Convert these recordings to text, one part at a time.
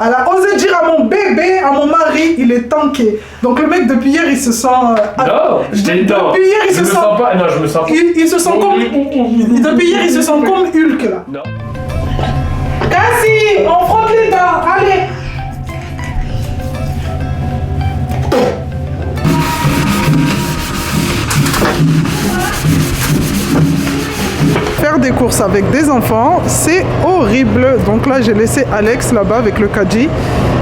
elle a osé dire à mon bébé, à mon mari, il est tanké. Donc le mec depuis hier il se sent... non, depuis hier il se sent... pas. Non, je me sens pas. Il se sent comme... Depuis hier il se sent comme Hulk là. Non. Cassie, on frotte les dents, allez. Faire des courses avec des enfants, c'est horrible. Donc là, j'ai laissé Alex là-bas avec le caddie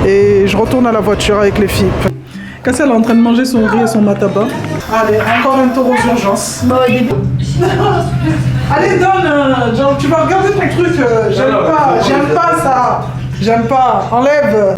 et je retourne à la voiture avec les filles. Cassie, elle est en train de manger son riz et son mataba. Allez, encore un tour aux urgences. Allez, donne, genre, tu vas regarder ton truc. J'aime pas ça. J'aime pas. Enlève.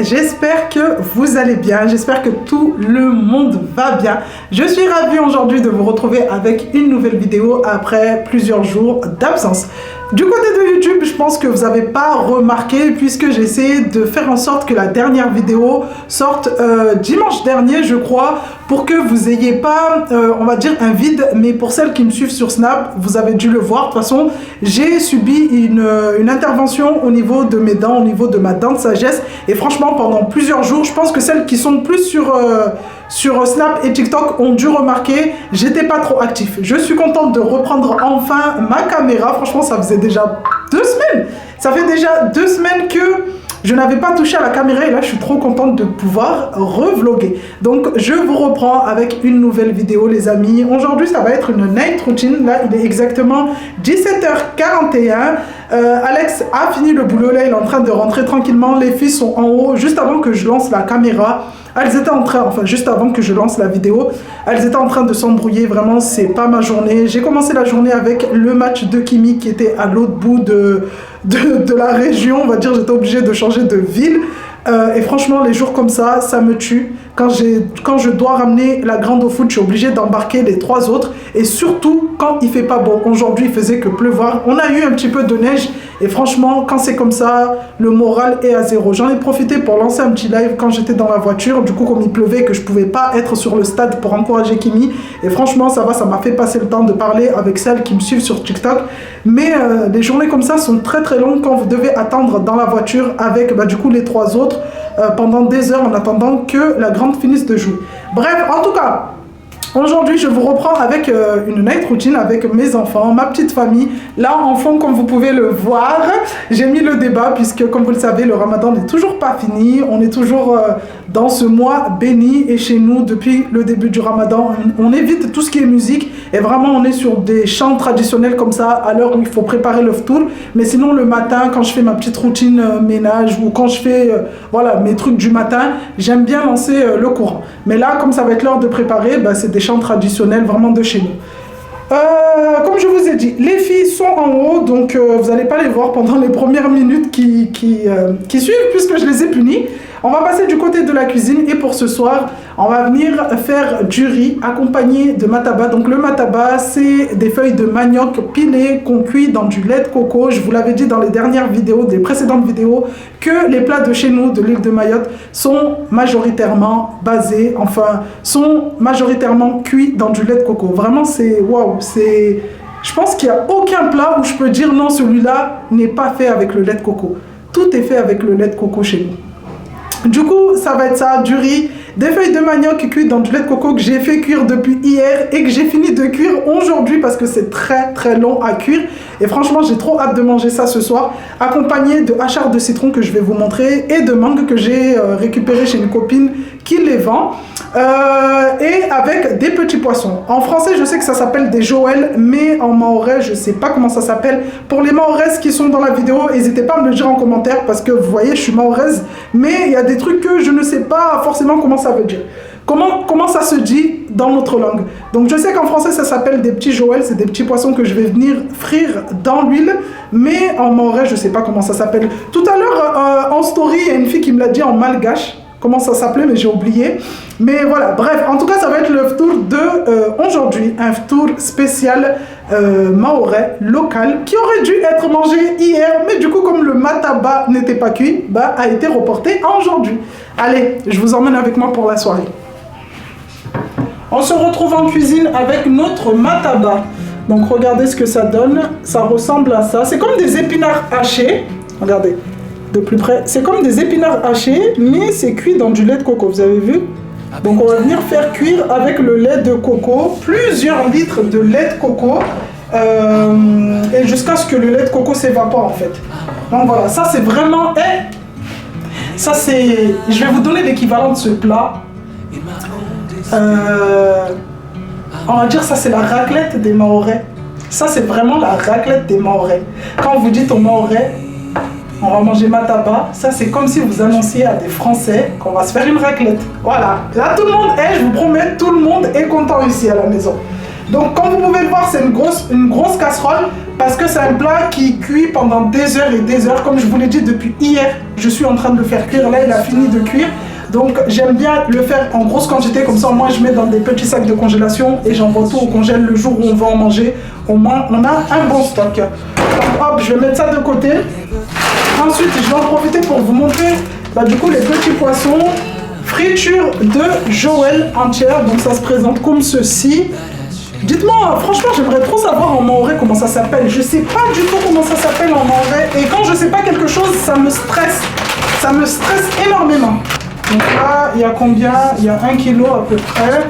J'espère que vous allez bien, j'espère que tout le monde va bien. Je suis ravie aujourd'hui de vous retrouver avec une nouvelle vidéo après plusieurs jours d'absence. Du côté de YouTube, je pense que vous n'avez pas remarqué puisque j'ai essayé de faire en sorte que la dernière vidéo sorte dimanche dernier, je crois, pour que vous n'ayez pas, on va dire, un vide. Mais pour celles qui me suivent sur Snap, vous avez dû le voir. De toute façon, j'ai subi une intervention au niveau de mes dents, au niveau de ma dent de sagesse. Et franchement, pendant plusieurs jours, je pense que celles qui sont plus sur Snap et TikTok ont dû remarquer, j'étais pas trop actif. Je suis contente de reprendre enfin ma caméra. Franchement, ça faisait déjà 2 semaines. Ça fait déjà 2 semaines que je n'avais pas touché à la caméra et là, je suis trop contente de pouvoir revloguer. Donc, je vous reprends avec une nouvelle vidéo, les amis. Aujourd'hui, ça va être une night routine. Là, il est exactement 17h41. Alex a fini le boulot. Là, il est en train de rentrer tranquillement. Les filles sont en haut. Juste avant que je lance la caméra, elles étaient en train, enfin juste avant que je lance la vidéo, elles étaient en train de s'embrouiller. Vraiment, c'est pas ma journée. J'ai commencé la journée avec le match de Kimi qui était à l'autre bout de la région. On va dire, j'étais obligée de changer de ville. Et franchement, les jours comme ça me tue. Quand je dois ramener la grande au foot, je suis obligée d'embarquer les 3 autres. Et surtout, quand il fait pas beau. Aujourd'hui, il faisait que pleuvoir. On a eu un petit peu de neige. Et franchement, quand c'est comme ça, le moral est à zéro. J'en ai profité pour lancer un petit live quand j'étais dans la voiture. Du coup, comme il pleuvait, que je pouvais pas être sur le stade pour encourager Kimi. Et franchement, ça va, ça m'a fait passer le temps de parler avec celles qui me suivent sur TikTok. Mais les journées comme ça sont très très longues quand vous devez attendre dans la voiture avec du coup les 3 autres pendant des heures en attendant que la grande finisse de jouer. Bref, en tout cas, aujourd'hui, je vous reprends avec une night routine avec mes enfants, ma petite famille. Là, en fond, comme vous pouvez le voir, j'ai mis le débat puisque, comme vous le savez, le ramadan n'est toujours pas fini. On est toujours dans ce mois béni et chez nous, depuis le début du ramadan, on évite tout ce qui est musique et vraiment, on est sur des chants traditionnels comme ça à l'heure où il faut préparer le ftour. Mais sinon, le matin, quand je fais ma petite routine ménage ou quand je fais voilà, mes trucs du matin, j'aime bien lancer le Coran. Mais là, comme ça va être l'heure de préparer, c'est des chants traditionnels vraiment de chez nous. Comme je vous ai dit, les filles sont en haut, donc vous n'allez pas les voir pendant les premières minutes qui suivent puisque je les ai punies. On va passer du côté de la cuisine et pour ce soir, on va venir faire du riz accompagné de mataba. Donc le mataba, c'est des feuilles de manioc pilées qu'on cuit dans du lait de coco. Je vous l'avais dit dans les dernières vidéos, des précédentes vidéos, que les plats de chez nous, de l'île de Mayotte, sont majoritairement basés, sont majoritairement cuits dans du lait de coco. Vraiment, c'est waouh, c'est... Je pense qu'il n'y a aucun plat où je peux dire non, celui-là n'est pas fait avec le lait de coco. Tout est fait avec le lait de coco chez nous. Du coup, ça va être ça, du riz, des feuilles de manioc cuites dans du lait de coco que j'ai fait cuire depuis hier et que j'ai fini de cuire aujourd'hui parce que c'est très très long à cuire. Et franchement, j'ai trop hâte de manger ça ce soir, accompagné de hachard de citron que je vais vous montrer et de mangue que j'ai récupéré chez une copine qui les vend. Et avec des petits poissons. En français, je sais que ça s'appelle des joëls, mais en mahorais, je sais pas comment ça s'appelle. Pour les mahoraises qui sont dans la vidéo, n'hésitez pas à me le dire en commentaire parce que vous voyez, je suis mahoraise, mais il y a des trucs que je ne sais pas forcément comment ça veut dire. Comment ça se dit dans notre langue. Donc je sais qu'en français ça s'appelle des petits joëls, c'est des petits poissons que je vais venir frire dans l'huile, mais en mahorais je sais pas comment ça s'appelle. Tout à l'heure en story, il y a une fille qui me l'a dit en malgache. comment ça s'appelait, mais j'ai oublié. Mais voilà, bref, en tout cas, ça va être le tour de aujourd'hui, un tour spécial mahorais local qui aurait dû être mangé hier, mais du coup, comme le mataba n'était pas cuit, bah, a été reporté à aujourd'hui. Allez, je vous emmène avec moi pour la soirée. On se retrouve en cuisine avec notre mataba. Donc regardez ce que ça donne, ça ressemble à ça. C'est comme des épinards hachés, regardez de plus près. C'est comme des épinards hachés, mais c'est cuit dans du lait de coco, vous avez vu? Donc on va venir faire cuire avec le lait de coco, plusieurs litres de lait de coco, et jusqu'à ce que le lait de coco s'évapore en fait. Donc voilà, ça c'est vraiment... ça c'est... Je vais vous donner l'équivalent de ce plat. On va dire ça c'est la raclette des Mahorais. Ça c'est vraiment la raclette des Mahorais. Quand vous dites aux Mahorais, on va manger mataba, ça c'est comme si vous annonciez à des Français qu'on va se faire une raclette. Voilà, là tout le monde est, je vous promets, tout le monde est content ici à la maison. Donc comme vous pouvez le voir, c'est une grosse casserole parce que c'est un plat qui cuit pendant des heures et des heures. Comme je vous l'ai dit depuis hier, je suis en train de le faire cuire, là il a fini de cuire. Donc j'aime bien le faire en grosse quantité, comme ça moi je mets dans des petits sacs de congélation et j'envoie tout au congèle le jour où on va en manger. Au moins on a un bon stock. Donc, hop, je vais mettre ça de côté. Ensuite je vais en profiter pour vous montrer du coup les petits poissons. Friture de Joël entière, donc ça se présente comme ceci. Dites-moi, franchement j'aimerais trop savoir en mahorais comment ça s'appelle. Je sais pas du tout comment ça s'appelle en mahorais et quand je sais pas quelque chose ça me stresse. Ça me stresse énormément. Donc là, il y a combien? Il y a 1 kg à peu près.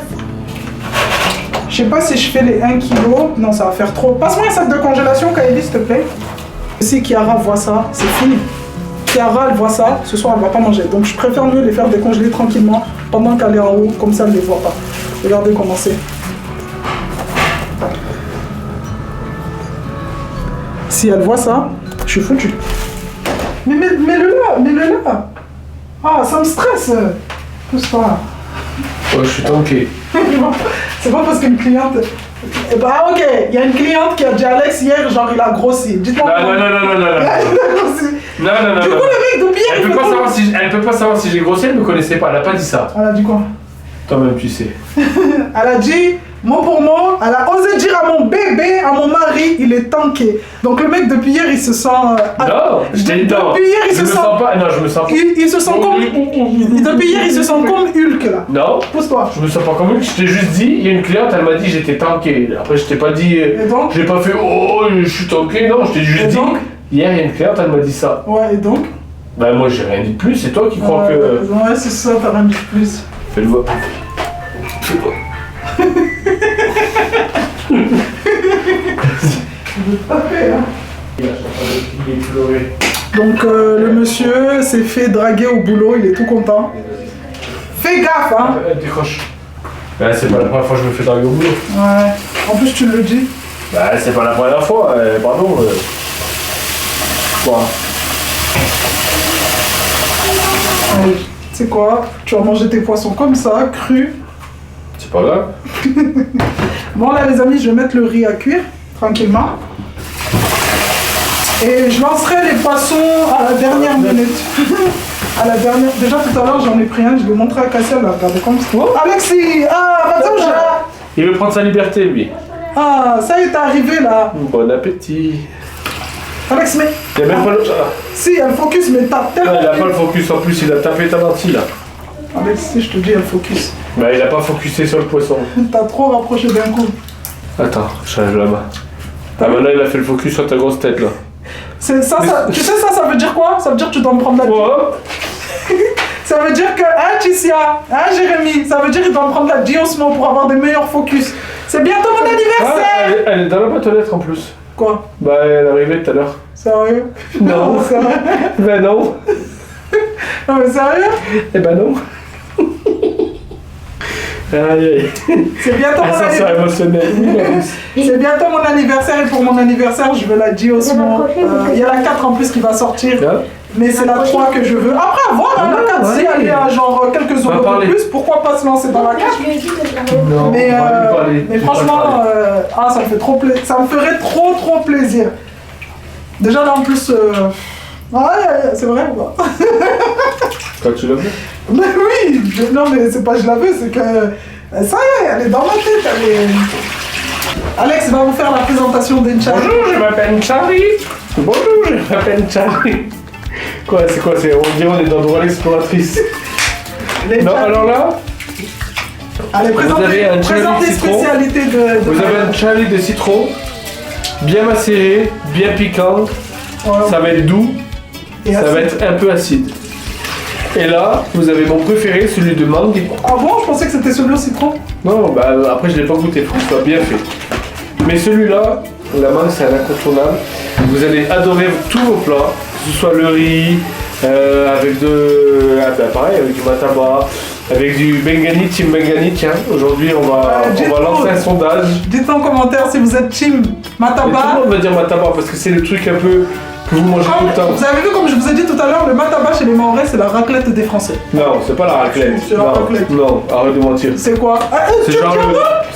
Je sais pas si je fais les 1 kg. Non, ça va faire trop. Passe-moi un sac de congélation, Kaeli, s'il te plaît. Si Kiara voit ça, c'est fini. Kiara, elle voit ça, ce soir, elle va pas manger. Donc je préfère mieux les faire décongeler tranquillement pendant qu'elle est en haut, comme ça, elle ne les voit pas. Regardez comment c'est. Si elle voit ça, je suis foutu. Mais mets-le là, mets-le là. Ah, ça me stresse. Pousse-toi. Oh, je suis tanké. C'est pas parce qu'une cliente... Bah ok, il y a une cliente qui a dit Alex hier, genre il a grossi. Dites-moi. Non. Il a grossi. Non. Du coup, le mec de Pierre, elle peut pas savoir si j'ai grossi, elle me connaissait pas, elle a pas dit ça. Elle a dit quoi? Toi-même, tu sais. Elle a dit, mot pour mot, elle a osé dire à mon bébé, à mon mari, il est tanké. Donc le mec depuis hier, il se sent... non, je t'ai dit non. Depuis hier, il se sent... pas. Non, je me sens pas. Il se sent comme... Depuis hier, il se sent comme Hulk là. Non. Pousse-toi. Je me sens pas comme Hulk, je t'ai juste dit, il y a une cliente, elle m'a dit j'étais tanké. Après, je t'ai pas dit... Et donc? J'ai pas fait oh, je suis tanké, non, je t'ai juste dit... Hier, il y a une cliente, elle m'a dit ça. Ouais, et donc? Bah moi, j'ai rien dit de plus, c'est toi qui crois que... Ouais, c'est ça, t'as rien dit de plus. Fais-le voir. Fais-le. Donc le monsieur s'est fait draguer au boulot, il est tout content. Fais gaffe hein. Décroche. Bah c'est pas la première fois que je me fais draguer au boulot. Ouais. En plus tu le dis. Bah c'est pas la première fois, pardon. Quoi? Allez, tu sais quoi? Tu vas manger tes poissons comme ça, crus. C'est pas grave. Bon là les amis, je vais mettre le riz à cuire, tranquillement. Et je lancerai les poissons à la dernière minute. À la dernière... Déjà tout à l'heure j'en ai pris un, je l'ai montré à Cassia, là, regardez comme ça. Oh, Alexis! Ah, Matouja! Il veut prendre sa liberté lui. Ah, ça y est, t'es arrivé là. Bon appétit. Alex, mais... Il y a même pas le... Si, elle focus, mais t'as tellement... Non, il a pas le focus en plus, il a tapé ta lentille là. Alex, si je te dis, elle focus. Bah il a pas focusé sur le poisson. T'as trop rapproché d'un coup. Attends, change la main. Ah maintenant il a fait le focus sur ta grosse tête là. C'est ça, tu sais ça veut dire quoi? Ça veut dire que tu dois me prendre la... Ça veut dire que, hein Ticia, hein Jérémy, ça veut dire qu'il doit me prendre la Diosmo pour avoir des meilleurs focus. C'est bientôt mon anniversaire. Ah, elle est dans la boîte aux lettres en plus. Quoi? Bah elle est arrivée tout à l'heure. Sérieux? Non. Sérieux? Ben non. Non mais sérieux? Eh ben non. Aïe aïe. C'est bientôt mon anniversaire. Émotionnel. C'est bientôt mon anniversaire et pour mon anniversaire je veux la Diosmo. Il y a la 4 en plus qui va sortir. Mais c'est la 3 que je veux. Après avoir hein, la 4 si elle est à genre quelques euros de plus, pourquoi pas se lancer dans la 4? Non, mais franchement, ça me fait trop plaisir. Ça me ferait trop plaisir. Déjà là en plus, ouais, c'est vrai ou pas? Quand tu l'as vu? Mais oui, non mais c'est pas je la veux, c'est que ça y est, elle est dans ma tête, elle est... Alex va vous faire la présentation d'Enchari. Bonjour, je m'appelle Charlie. Bonjour, je m'appelle Charlie. Quoi, c'est quoi? On dirait on est dans Dora l'exploratrice. Non, alors là, allez, vous avez un Charlie de citron. Spécialité de Vous avez un Charlie de citron, bien macéré, bien piquant. Ouais. Ça va être doux, Et ça acide. va être un peu acide. Et là, vous avez mon préféré, celui de mangue. Ah bon, je pensais que c'était celui au citron. Non, bah après je l'ai pas goûté, faut que ce soit bien fait. Mais celui-là, la mangue c'est un incontournable. Vous allez adorer tous vos plats, que ce soit le riz, avec pareil, avec du mataba, avec du bengani, team bengani. Tiens, aujourd'hui on va lancer un sondage. Dites en commentaire si vous êtes team Mais tout mataba. le monde va dire mataba parce que c'est le truc un peu que vous mangez tout le temps. Vous avez vu, comme je vous ai dit tout à l'heure, le mataba chez les Mahorais, c'est la raclette des Français. Non, c'est pas la raclette. C'est la Non, raclette. non, arrête de mentir. C'est quoi? C'est genre le.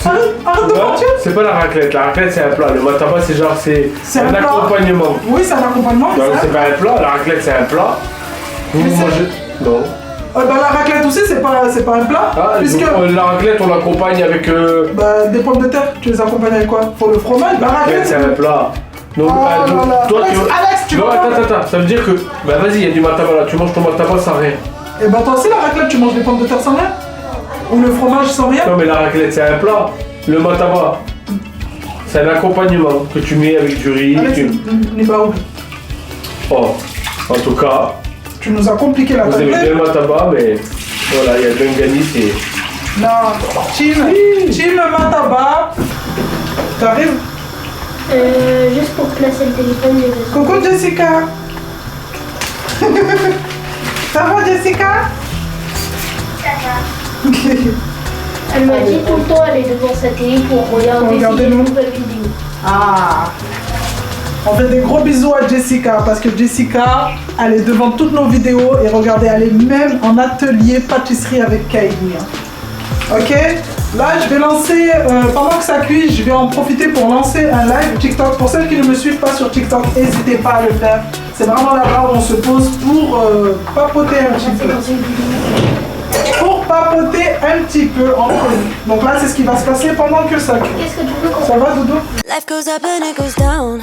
Arrête de Non, mentir. c'est pas la raclette. La raclette c'est un plat. Le mataba c'est genre C'est un un plat. accompagnement. Oui, c'est un accompagnement. Non, ça. c'est pas un plat. La raclette c'est un plat. Vous Mais c'est- mangez. Non. Bah, la raclette aussi, c'est pas un plat. Ah, puisque donc, la raclette on l'accompagne avec. bah, des pommes de terre, tu les accompagnes avec quoi? Faut le fromage. La La raclette raclette, c'est un plat. Donc, Oh donc, là là. toi Alex, tu Non, vois. attends. Ça veut dire que. Bah vas-y, il y a du mataba là. Tu manges ton mataba sans rien. Et bah, toi aussi, la raclette, tu manges des pommes de terre sans rien? Ou le fromage sans rien? Non, mais la raclette c'est un plat. Le mataba. C'est un accompagnement que tu mets avec du riz. Alex, n'est pas où? Oh, en tout cas, Tu nous as compliqué la vous aimez bien tête. le mataba, mais voilà, il y a le bengani, c'est. Non, team mataba. T'arrives? Juste pour placer le téléphone, j'ai besoin. Coucou Jessica. Ça va Jessica? Elle m'a dit tout le temps, elle est devant sa télé pour regarder Regardez ses nous. nouvelles vidéos. Ah. On fait des gros bisous à Jessica parce que Jessica, elle est devant toutes nos vidéos et regardez, elle est même en atelier pâtisserie avec Kaini. Ok? Là, je vais lancer, pendant que ça cuit, je vais en profiter pour lancer un live TikTok. Pour celles qui ne me suivent pas sur TikTok, n'hésitez pas à le faire. C'est vraiment là-bas où on se pose pour papoter un petit peu. C'est dans une vidéo. Pour papoter un petit peu entre nous. Donc là, c'est ce qui va se passer pendant que ça cuit. Qu'est-ce que tu veux qu'on Ça va, Doudou? Life goes up and it goes down.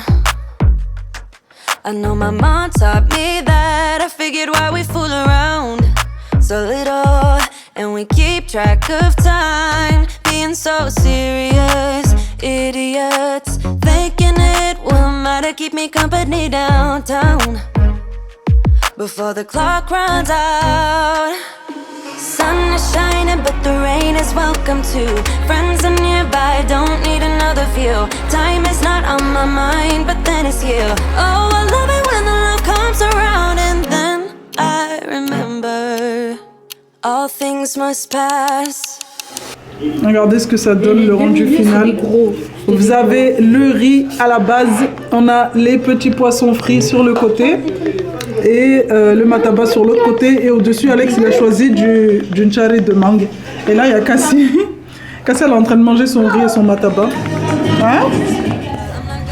I know my mom taught me that. I figured why we fool around so little, and we keep track of time, being so serious, idiots, thinking it will matter, keep me company downtown before the clock runs out. Sun is shining, but the rain is welcome too. Friends are nearby, don't need another view. Time is not on my mind, but then it's you. Oh, I love it when the love comes around, and then I remember all things must pass. Regardez ce que ça donne, le rendu final. Vous avez le riz à la base, on a les petits poissons frits sur le côté et le mataba sur l'autre côté. Et au-dessus, Alex il a choisi du nchari de mangue. Et là, il y a Cassie. Cassie elle est en train de manger son riz et son mataba. Hein?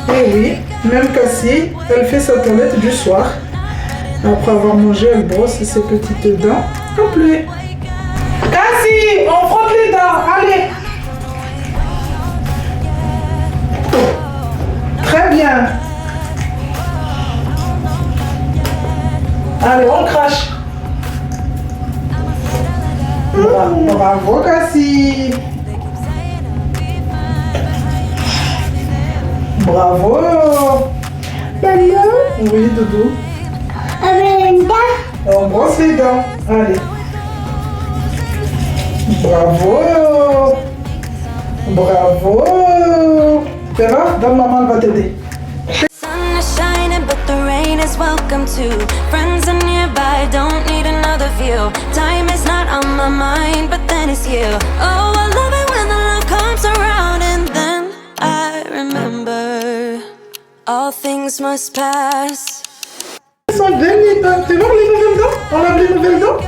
Et oui, même Cassie, elle fait sa toilette du soir. Après avoir mangé, elle brosse ses petites dents. Hop là. Cassie, on frotte les dents, allez. Très bien. Allez, on crache. Bravo, Cassie. Bravo. Maman, Oui, Doudou. Amanda, On brosse les dents. Allez. Bravo. Bravo. Tu vas? Donne maman, elle va t'aider. Sun is shining, but the rain is welcome too. Friends are nearby, don't need another view. Time is not on my mind, but then it's you. Oh, I love it when the love comes around, and then I remember all things must pass. Son dernier dents. Tu vois les nouvelles dents? On lave les nouvelles dents?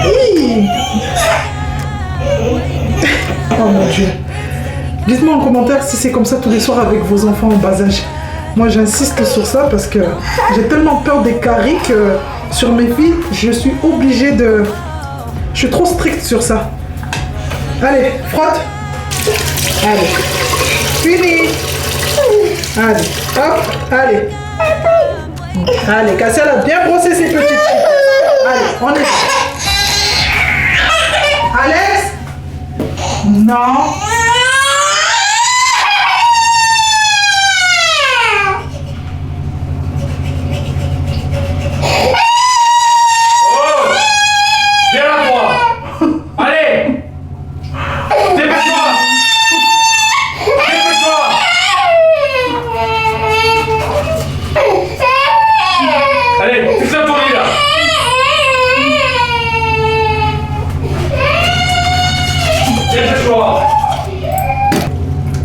Oui. Oh mon Dieu. Dites-moi en commentaire si c'est comme ça tous les soirs avec vos enfants en bas âge. Moi j'insiste sur ça parce que j'ai tellement peur des caries que sur mes filles, je suis obligée de... Je suis trop stricte sur ça. Allez, frotte. Allez. Fini. Allez, hop, allez. Allez, Cassia a bien brossé ses petites filles. Allez, on est. Alex. Non.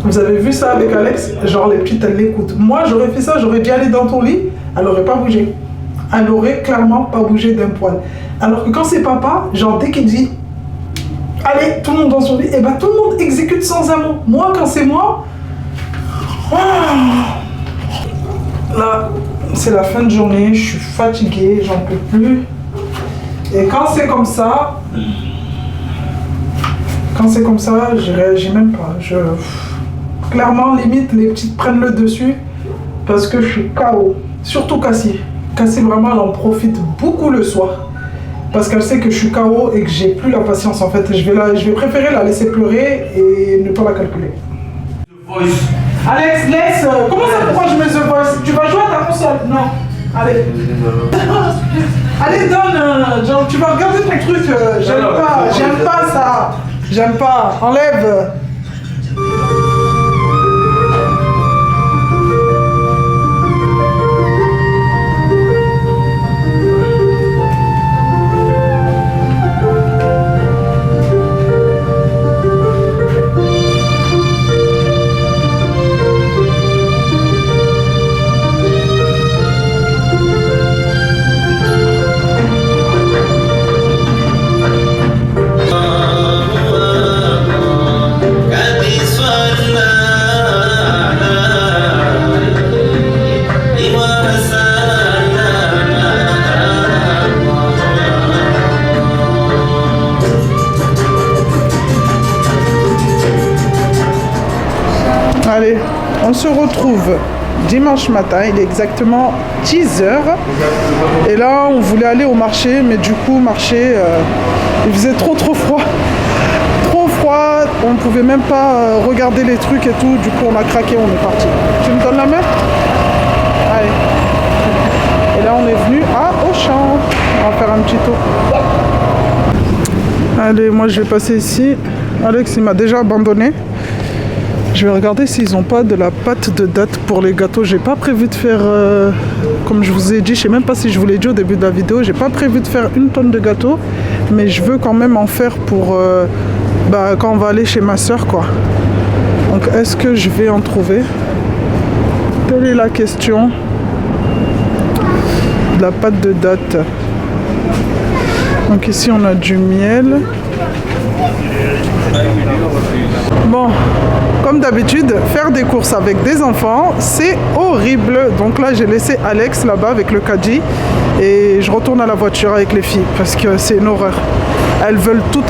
Vous avez vu ça avec Alex? Genre les petites elles l'écoutent. Moi j'aurais fait ça, j'aurais dit aller dans ton lit, elle aurait pas bougé. Elle aurait clairement pas bougé d'un poil. Alors que quand c'est papa, genre dès qu'il dit allez tout le monde dans son lit, et ben tout le monde exécute sans un mot. Moi quand c'est moi, là c'est la fin de journée, je suis fatiguée, j'en peux plus. Et quand c'est comme ça, je réagis même pas. Clairement, limite, les petites prennent le dessus parce que je suis KO. Surtout Cassie. Cassie, vraiment, elle en profite beaucoup le soir. Parce qu'elle sait que je suis KO et que j'ai plus la patience en fait. Je vais préférer la laisser pleurer et ne pas la calculer. Alex, laisse. Comment ça, pourquoi je mets The Voice? Tu vas jouer à ta console? Non. Allez. Allez, donne. Genre, tu vas regarder ton truc. J'aime pas ça. J'aime pas. Enlève. Allez, on se retrouve dimanche matin, il est exactement 10 h. Et là, on voulait aller au marché, mais du coup, marché, il faisait trop froid. Trop froid, on ne pouvait même pas regarder les trucs et tout. Du coup, on a craqué, on est parti. Tu me donnes la main? Allez. Et là, on est venu à Auchan. On va faire un petit tour. Allez, moi, je vais passer ici. Alex, il m'a déjà abandonné. Je vais regarder s'ils n'ont pas de la pâte de date pour les gâteaux. J'ai pas prévu de faire, comme je vous ai dit, je sais même pas si je vous l'ai dit au début de la vidéo, j'ai pas prévu de faire 1 tonne de gâteaux, mais je veux quand même en faire pour quand on va aller chez ma soeur quoi. Donc est-ce que je vais en trouver? Telle est la question. De la pâte de date. Donc ici on a du miel. Bon, comme d'habitude, faire des courses avec des enfants, c'est horrible. Donc là, j'ai laissé Alex là-bas avec le caddie et je retourne à la voiture avec les filles parce que c'est une horreur. Elles veulent tout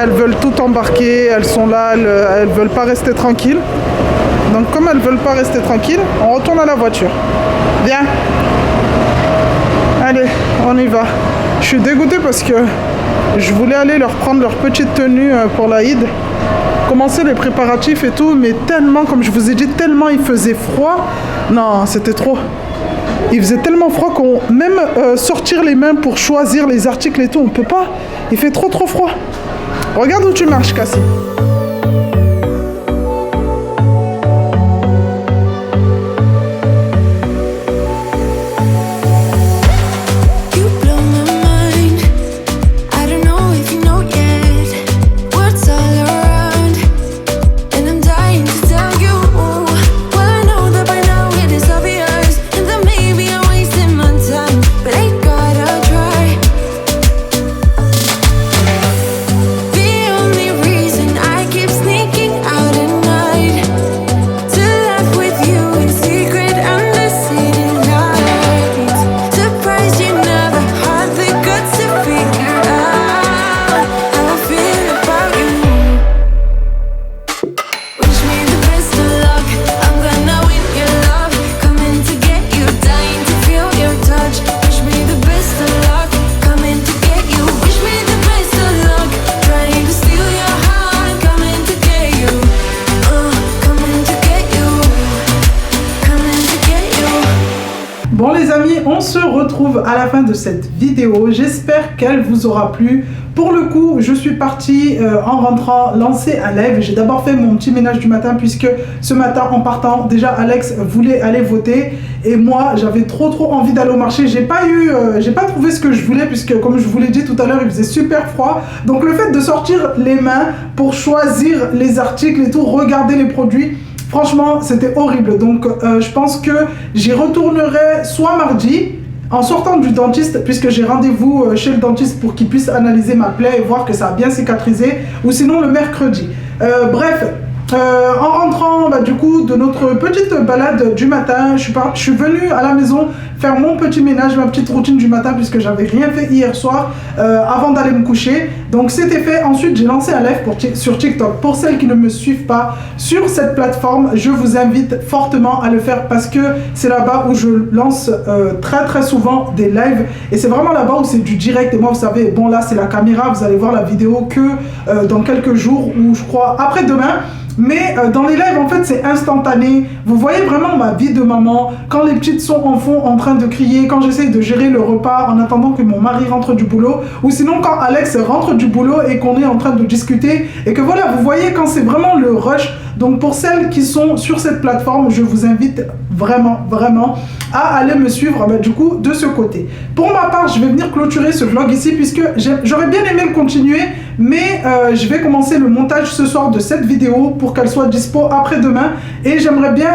elles veulent tout embarquer, elles sont là, elles veulent pas rester tranquilles. Donc comme elles veulent pas rester tranquilles, on retourne à la voiture. Viens. Allez, on y va. Je suis dégoûtée parce que je voulais aller leur prendre leur petite tenue pour l'Aïd, commencer les préparatifs et tout, mais tellement, comme je vous ai dit, tellement il faisait froid. Non, c'était trop. Il faisait tellement froid qu'on même sortir les mains pour choisir les articles et tout, on peut pas. Il fait trop froid. Regarde où tu marches, Cassie. I se retrouve à la fin de cette vidéo. J'espère qu'elle vous aura plu. Pour le coup, je suis partie en rentrant lancer un live. J'ai d'abord fait mon petit ménage du matin puisque ce matin en partant, déjà Alex voulait aller voter et moi j'avais trop envie d'aller au marché. J'ai pas trouvé ce que je voulais puisque comme je vous l'ai dit tout à l'heure, il faisait super froid. Donc le fait de sortir les mains pour choisir les articles et tout, regarder les produits, franchement c'était horrible. Donc je pense que j'y retournerai soit mardi en sortant du dentiste, puisque j'ai rendez-vous chez le dentiste pour qu'il puisse analyser ma plaie et voir que ça a bien cicatrisé, ou sinon le mercredi. Bref, en rentrant du coup de notre petite balade du matin, je suis venue à la maison faire mon petit ménage, ma petite routine du matin puisque j'avais rien fait hier soir avant d'aller me coucher. Donc c'était fait. Ensuite j'ai lancé un live sur TikTok. Pour celles qui ne me suivent pas sur cette plateforme, je vous invite fortement à le faire parce que c'est là-bas où je lance très souvent des lives et c'est vraiment là-bas où c'est du direct. Et moi vous savez, bon là c'est la caméra, vous allez voir la vidéo que dans quelques jours ou je crois après-demain. Mais dans les lives en fait c'est instantané, vous voyez vraiment ma vie de maman, quand les petites sont en fond en train de crier, quand j'essaye de gérer le repas en attendant que mon mari rentre du boulot, ou sinon quand Alex rentre du boulot et qu'on est en train de discuter, et que voilà, vous voyez quand c'est vraiment le rush. Donc pour celles qui sont sur cette plateforme, je vous invite vraiment à aller me suivre du coup de ce côté. Pour ma part, je vais venir clôturer ce vlog ici puisque j'aurais bien aimé le continuer, mais je vais commencer le montage ce soir de cette vidéo pour qu'elle soit dispo après-demain et j'aimerais bien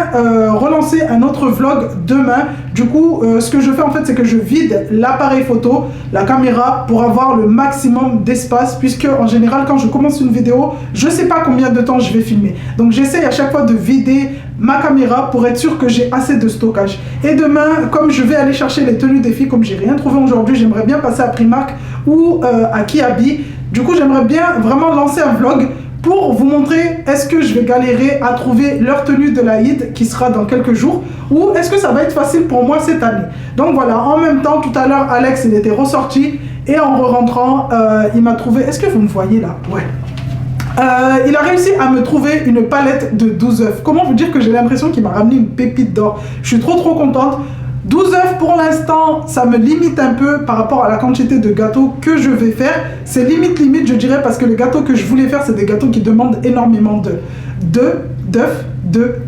relancer un autre vlog demain. Du coup, ce que je fais en fait, c'est que je vide l'appareil photo, la caméra pour avoir le maximum d'espace puisque en général, quand je commence une vidéo, je sais pas combien de temps je vais filmer. Donc j'essaye à chaque fois de vider ma caméra pour être sûr que j'ai assez de stockage. Et demain, comme je vais aller chercher les tenues des filles, comme j'ai rien trouvé aujourd'hui, j'aimerais bien passer à Primark ou à Kiabi. Du coup, j'aimerais bien vraiment lancer un vlog pour vous montrer est-ce que je vais galérer à trouver leur tenue de l'Aïd qui sera dans quelques jours ou est-ce que ça va être facile pour moi cette année. Donc voilà, en même temps, tout à l'heure, Alex, il était ressorti et en rentrant, il m'a trouvé... Est-ce que vous me voyez là? Ouais. Il a réussi à me trouver une palette de 12 œufs. Comment vous dire que j'ai l'impression qu'il m'a ramené une pépite d'or. Je suis trop contente. 12 œufs pour l'instant, ça me limite un peu par rapport à la quantité de gâteaux que je vais faire. C'est limite je dirais parce que les gâteaux que je voulais faire, c'est des gâteaux qui demandent énormément d'œufs,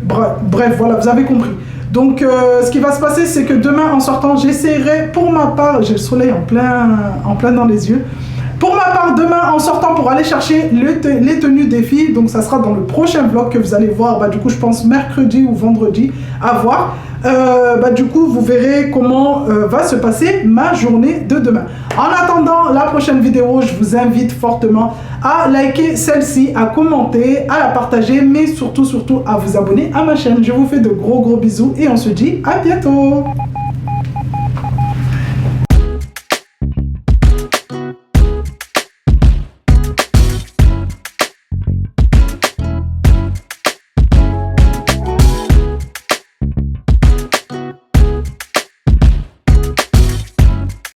bref, voilà, vous avez compris. Donc ce qui va se passer, c'est que demain en sortant, j'essaierai pour ma part, j'ai le soleil en plein dans les yeux. Pour ma part, demain, en sortant pour aller chercher les tenues des filles, donc ça sera dans le prochain vlog que vous allez voir, du coup, je pense mercredi ou vendredi, à voir. Du coup, vous verrez comment va se passer ma journée de demain. En attendant la prochaine vidéo, je vous invite fortement à liker celle-ci, à commenter, à la partager, mais surtout à vous abonner à ma chaîne. Je vous fais de gros bisous et on se dit à bientôt.